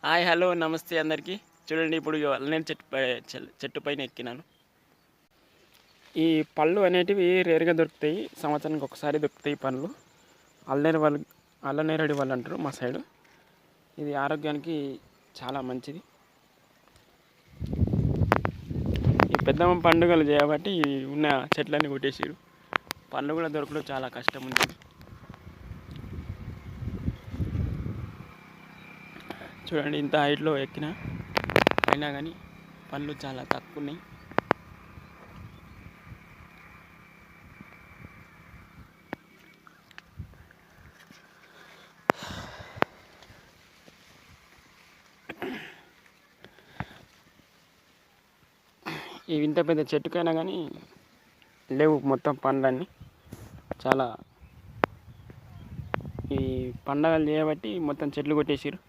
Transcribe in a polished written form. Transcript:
Hi hello నమస్తే అందరికీ. చూడండి ఇప్పుడు అల్లనేరు చెట్టు పైన ఎక్కినాను. ఈ పళ్ళు అనేటివి రేరుగా దొరుకుతాయి, సంవత్సరానికి ఒకసారి దొరుకుతాయి ఈ పండ్లు. అల్లనేరేడు వాళ్ళు అంటారు మా సైడు. ఇది ఆరోగ్యానికి చాలా మంచిది. ఈ పెద్దమ్మ పండుగలు చేయబట్టి ఉన్న చెట్లన్నీ కొట్టేసారు. పండ్లు కూడా దొరకడం చాలా కష్టం ఉంది. చూడండి ఇంత హైట్లో ఎక్కినా అయినా కానీ పండ్లు చాలా తక్కువ ఉన్నాయి. ఈ ఇంత పెద్ద చెట్టుకైనా కానీ లేవు మొత్తం పండ్లన్నీ. చాలా ఈ పండగలు చేయబట్టి మొత్తం చెట్లు కొట్టేసారు.